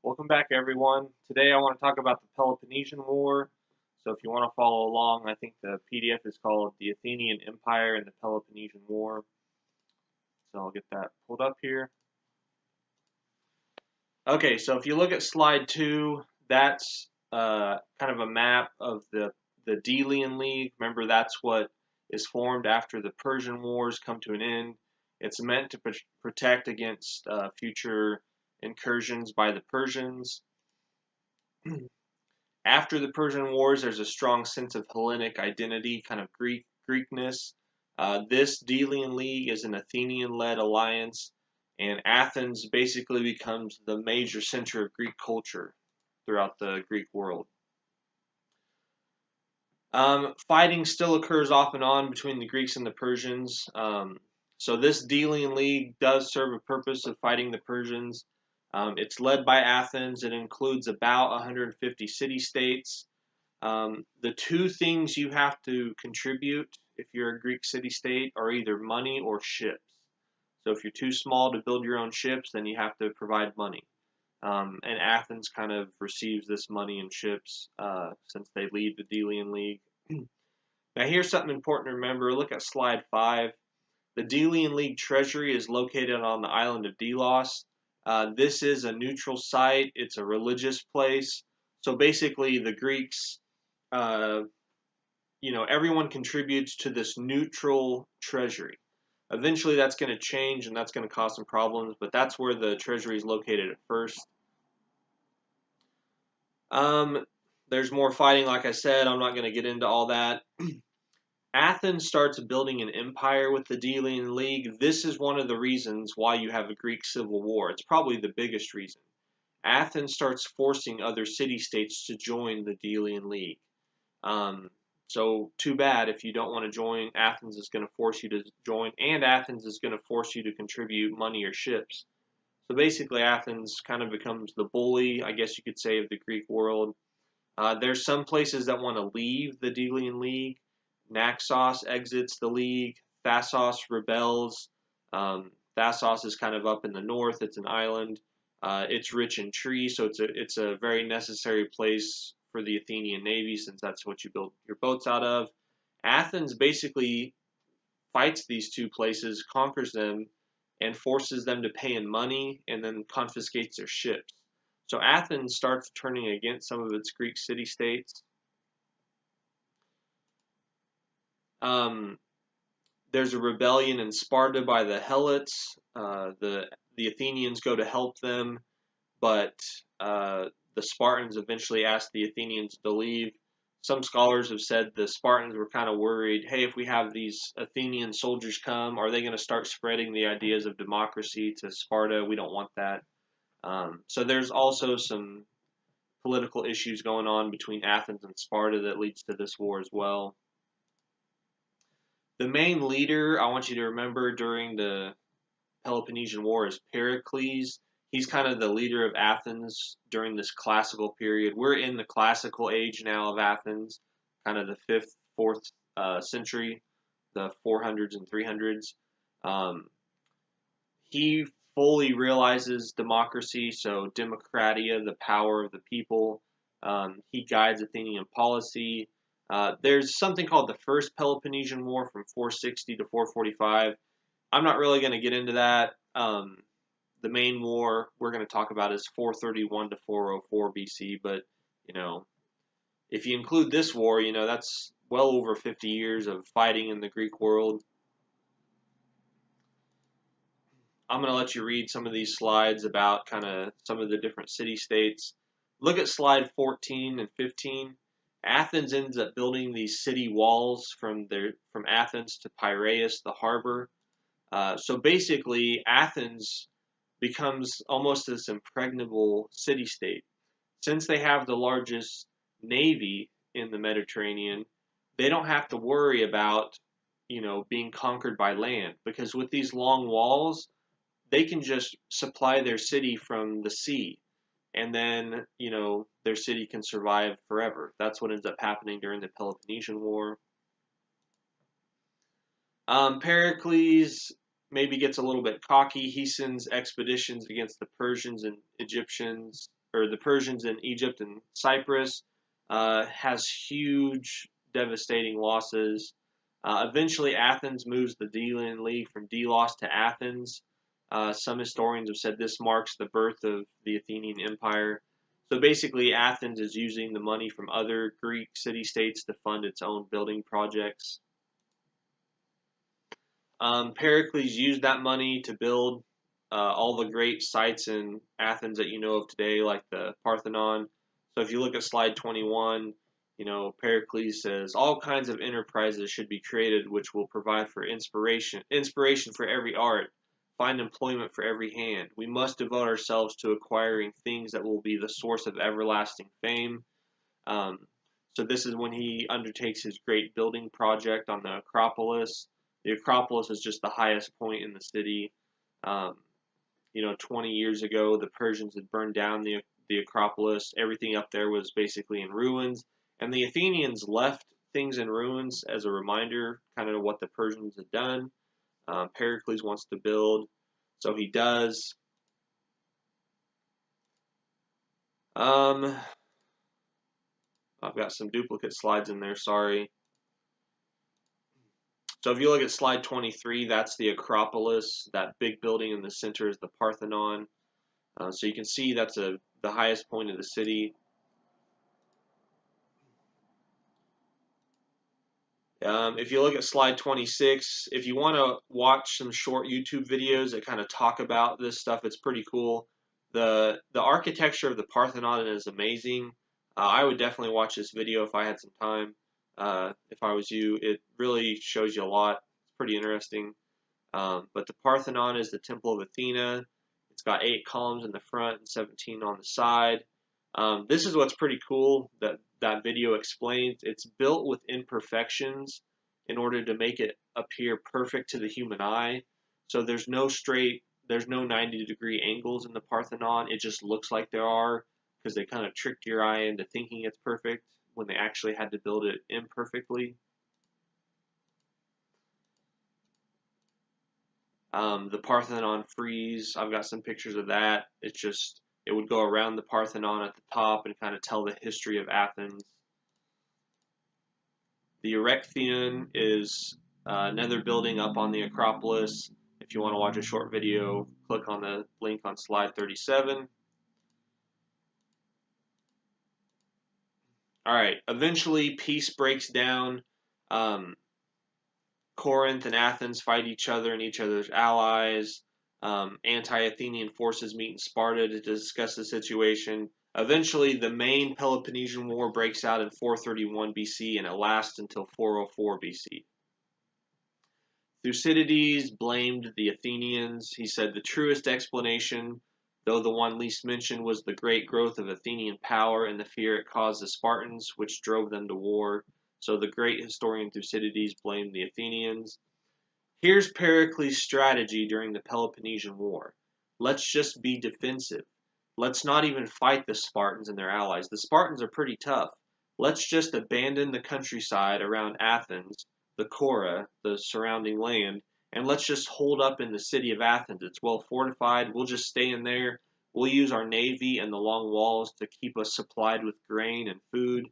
Welcome back, everyone. Today I want to talk about the Peloponnesian War. So if you want to follow along, I think the PDF is called The Athenian Empire and the Peloponnesian War. So I'll get that pulled up here. Okay, so if you look at slide 2, that's kind of a map of the Delian League. Remember, that's what is formed after the Persian Wars come to an end. It's meant to protect against future incursions by the Persians. After the Persian Wars, there's a strong sense of Hellenic identity, kind of Greekness. This Delian League is an Athenian-led alliance, and Athens basically becomes the major center of Greek culture throughout the Greek world. Fighting still occurs off and on between the Greeks and the Persians. So this Delian League does serve a purpose of fighting the Persians. It's led by Athens. It includes about 150 city-states. The two things you have to contribute if you're a Greek city-state are either money or ships. So if you're too small to build your own ships, then you have to provide money. And Athens kind of receives this money and ships since they lead the Delian League. Now here's something important to remember. Look at slide 5. The Delian League treasury is located on the island of Delos. This is a neutral site. It's a religious place. So basically the Greeks, everyone contributes to this neutral treasury. Eventually that's going to change and that's going to cause some problems, but that's where the treasury is located at first. There's more fighting, like I said. I'm not going to get into all that. Athens starts building an empire with the Delian League. This is one of the reasons why you have a Greek civil war. It's probably the biggest reason. Athens starts forcing other city-states to join the Delian League. So too bad if you don't want to join. Athens is going to force you to join, and Athens is going to force you to contribute money or ships. So basically Athens kind of becomes the bully, I guess you could say, of the Greek world. There's some places that want to leave the Delian League. Naxos exits the league. Thasos rebels. Thasos is kind of up in the north. It's an island. It's rich in trees, so it's a very necessary place for the Athenian navy, since that's what you build your boats out of. Athens basically fights these two places, conquers them, and forces them to pay in money, and then confiscates their ships. So Athens starts turning against some of its Greek city-states. There's a rebellion in Sparta by the Helots. The Athenians go to help them, but the Spartans eventually ask the Athenians to leave. Some scholars have said the Spartans were kind of worried, hey, if we have these Athenian soldiers come, are they going to start spreading the ideas of democracy to Sparta? We don't want that. So there's also some political issues going on between Athens and Sparta that leads to this war as well. The main leader, I want you to remember, during the Peloponnesian War is Pericles. He's kind of the leader of Athens during this classical period. We're in the classical age now of Athens, kind of the 5th, 4th century, the 400s and 300s. He fully realizes democracy, so democratia, the power of the people. He guides Athenian policy. There's something called the First Peloponnesian War from 460 to 445. I'm not really going to get into that. The main war we're going to talk about is 431 to 404 BC, but, if you include this war, that's well over 50 years of fighting in the Greek world. I'm going to let you read some of these slides about kind of some of the different city-states. Look at slide 14 and 15. Athens ends up building these city walls from Athens to Piraeus, the harbor. So basically, Athens becomes almost this impregnable city-state. Since they have the largest navy in the Mediterranean, they don't have to worry about, being conquered by land, because with these long walls, they can just supply their city from the sea, and then, their city can survive forever. That's what ends up happening during the Peloponnesian War. Pericles maybe gets a little bit cocky. He sends expeditions against the Persians and Egyptians. or the Persians in Egypt and Cyprus, has huge, devastating losses. Eventually, Athens moves the Delian League from Delos to Athens. Some historians have said this marks the birth of the Athenian Empire. So basically, Athens is using the money from other Greek city-states to fund its own building projects. Pericles used that money to build all the great sites in Athens that you know of today, like the Parthenon. So if you look at slide 21, Pericles says all kinds of enterprises should be created which will provide for inspiration for every art, find employment for every hand. We must devote ourselves to acquiring things that will be the source of everlasting fame. Um, so this is when he undertakes his great building project on the Acropolis. The Acropolis is just the highest point in the city. Um, 20 years ago, the Persians had burned down the Acropolis. Everything up there was basically in ruins. And the Athenians left things in ruins as a reminder, kind of what the Persians had done. Pericles wants to build, so he does. I've got some duplicate slides in there, sorry. So if you look at slide 23, that's the Acropolis. That big building in the center is the Parthenon. So you can see that's the highest point of the city. If you look at slide 26, if you want to watch some short YouTube videos that kind of talk about this stuff, it's pretty cool. The architecture of the Parthenon is amazing. I would definitely watch this video if I had some time. If I was you, it really shows you a lot. It's pretty interesting. But the Parthenon is the temple of Athena. It's got 8 columns in the front and 17 on the side. This is what's pretty cool that video explains. It's built with imperfections in order to make it appear perfect to the human eye. So there's no 90-degree angles in the Parthenon. It just looks like there are because they kind of tricked your eye into thinking it's perfect when they actually had to build it imperfectly. The Parthenon frieze, I've got some pictures of that. It would go around the Parthenon at the top and kind of tell the history of Athens. The Erechtheion is another building up on the Acropolis. If you want to watch a short video, click on the link on slide 37. Alright, eventually peace breaks down. Corinth and Athens fight each other and each other's allies. Anti-Athenian forces meet in Sparta to discuss the situation. Eventually, the main Peloponnesian War breaks out in 431 BC and it lasts until 404 BC. Thucydides blamed the Athenians. He said the truest explanation, though the one least mentioned, was the great growth of Athenian power and the fear it caused the Spartans, which drove them to war. So the great historian Thucydides blamed the Athenians. Here's Pericles' strategy during the Peloponnesian War. Let's just be defensive. Let's not even fight the Spartans and their allies. The Spartans are pretty tough. Let's just abandon the countryside around Athens, the Cora, the surrounding land, and let's just hold up in the city of Athens. It's well fortified. We'll just stay in there. We'll use our navy and the long walls to keep us supplied with grain and food.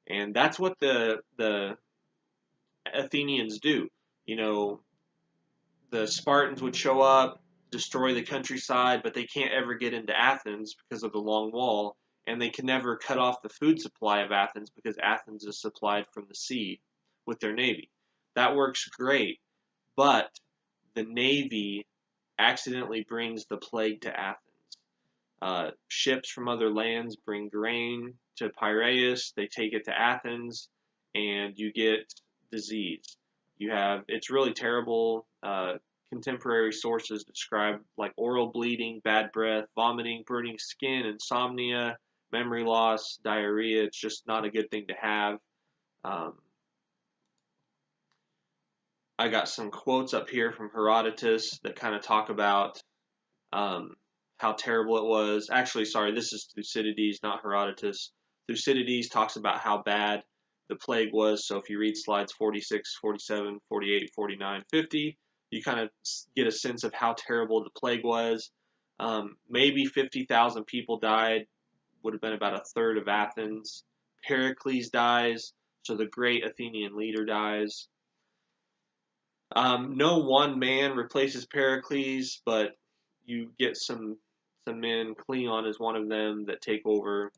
And that's what the Athenians do. The Spartans would show up, destroy the countryside, but they can't ever get into Athens because of the long wall, and they can never cut off the food supply of Athens because Athens is supplied from the sea with their navy. That works great, but the navy accidentally brings the plague to Athens. Ships from other lands bring grain to Piraeus, they take it to Athens, and you get disease. It's really terrible. Contemporary sources describe like oral bleeding, bad breath, vomiting, burning skin, insomnia, memory loss, diarrhea. It's just not a good thing to have. I got some quotes up here from Herodotus that kind of talk about how terrible it was. Actually, sorry, this is Thucydides, not Herodotus. Thucydides talks about how bad the plague was. So if you read slides 46, 47, 48, 49, 50, you kind of get a sense of how terrible the plague was. Maybe 50,000 people died. would have been about a third of Athens. Pericles dies, so the great Athenian leader dies. No one man replaces Pericles, but you get some men. Cleon is one of them that take over.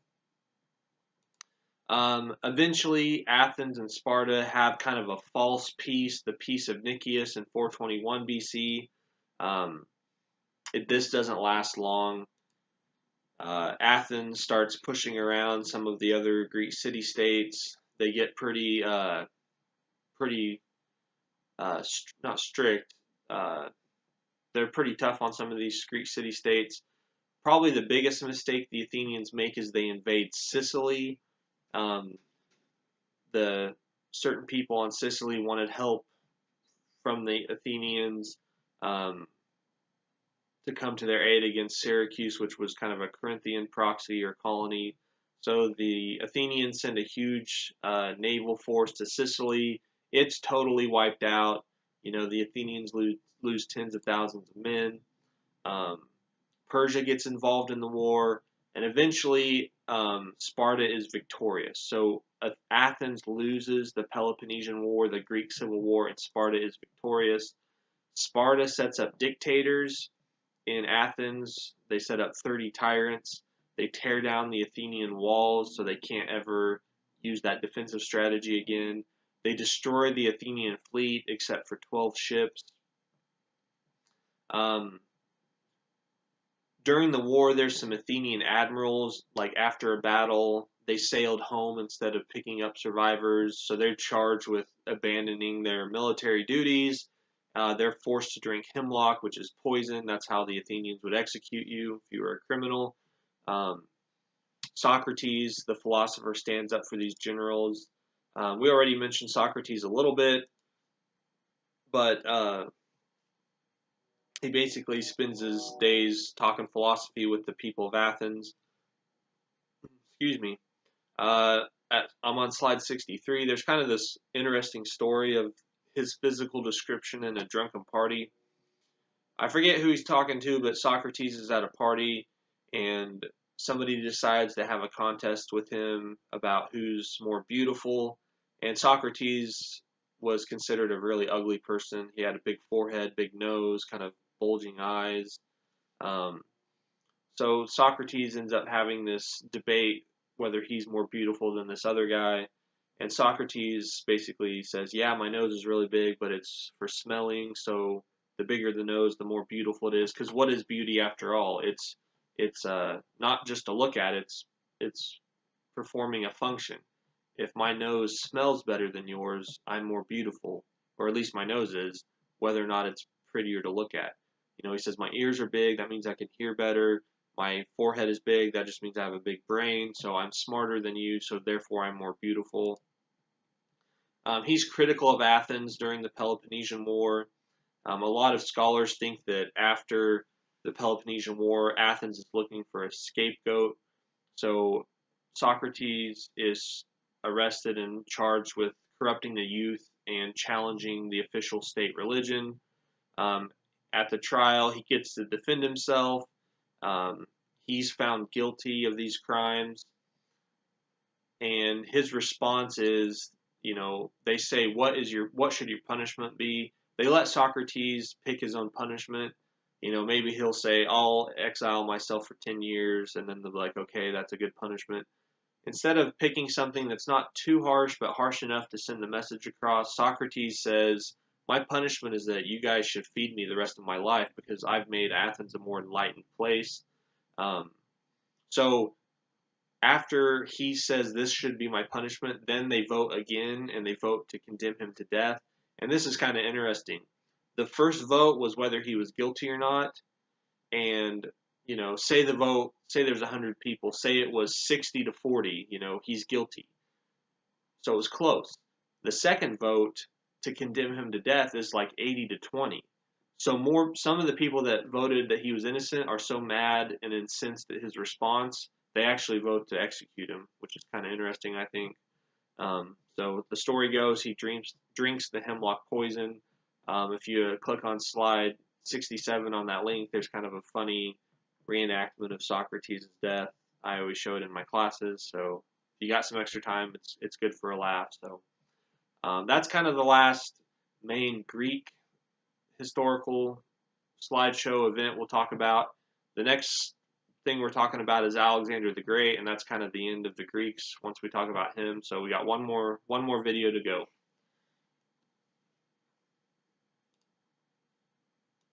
Eventually, Athens and Sparta have kind of a false peace, the Peace of Nicias in 421 BC. This doesn't last long. Athens starts pushing around some of the other Greek city-states. They get pretty not strict. They're pretty tough on some of these Greek city-states. Probably the biggest mistake the Athenians make is they invade Sicily. The certain people on Sicily wanted help from the Athenians to come to their aid against Syracuse, which was kind of a Corinthian proxy or colony. So the Athenians send a huge naval force to Sicily. It's totally wiped out. The Athenians lose tens of thousands of men. Persia gets involved in the war, and eventually Sparta is victorious. So Athens loses the Peloponnesian War, the Greek Civil War, and Sparta is victorious. Sparta sets up dictators in Athens. They set up 30 tyrants. They tear down the Athenian walls so they can't ever use that defensive strategy again. They destroy the Athenian fleet except for 12 ships. During the war, there's some Athenian admirals, like after a battle, they sailed home instead of picking up survivors, so they're charged with abandoning their military duties. They're forced to drink hemlock, which is poison. That's how the Athenians would execute you if you were a criminal. Socrates, the philosopher, stands up for these generals. We already mentioned Socrates a little bit, but he basically spends his days talking philosophy with the people of Athens. Excuse me. I'm on slide 63. There's kind of this interesting story of his physical description in a drunken party. I forget who he's talking to, but Socrates is at a party, and somebody decides to have a contest with him about who's more beautiful. And Socrates was considered a really ugly person. He had a big forehead, big nose, kind of bulging eyes. So Socrates ends up having this debate whether he's more beautiful than this other guy. And Socrates basically says, yeah, my nose is really big, but it's for smelling. So the bigger the nose, the more beautiful it is. Because what is beauty after all? It's not just to look at. It's performing a function. If my nose smells better than yours, I'm more beautiful, or at least my nose is, whether or not it's prettier to look at. He says my ears are big, that means I can hear better. My forehead is big, that just means I have a big brain, so I'm smarter than you, so therefore I'm more beautiful. He's critical of Athens during the Peloponnesian War. A lot of scholars think that after the Peloponnesian War, Athens is looking for a scapegoat. So Socrates is arrested and charged with corrupting the youth and challenging the official state religion. At the trial, he gets to defend himself. He's found guilty of these crimes. And his response is, they say, what should your punishment be? They let Socrates pick his own punishment. Maybe he'll say, I'll exile myself for 10 years, and then they'll be like, okay, that's a good punishment. Instead of picking something that's not too harsh, but harsh enough to send the message across, Socrates says, my punishment is that you guys should feed me the rest of my life because I've made Athens a more enlightened place. So after he says this should be my punishment, then they vote again, and they vote to condemn him to death. And this is kind of interesting. The first vote was whether he was guilty or not. And, say there's 100 people, say it was 60 to 40, he's guilty. So it was close. The second vote to condemn him to death is like 80 to 20. So some of the people that voted that he was innocent are so mad and incensed at his response, they actually vote to execute him, which is kind of interesting, I think. So the story goes, he drinks the hemlock poison. If you click on slide 67 on that link, there's kind of a funny reenactment of Socrates' death. I always show it in my classes. So if you got some extra time, it's good for a laugh. So that's kind of the last main Greek historical slideshow event we'll talk about. The next thing we're talking about is Alexander the Great, and that's kind of the end of the Greeks once we talk about him. So we got one more video to go.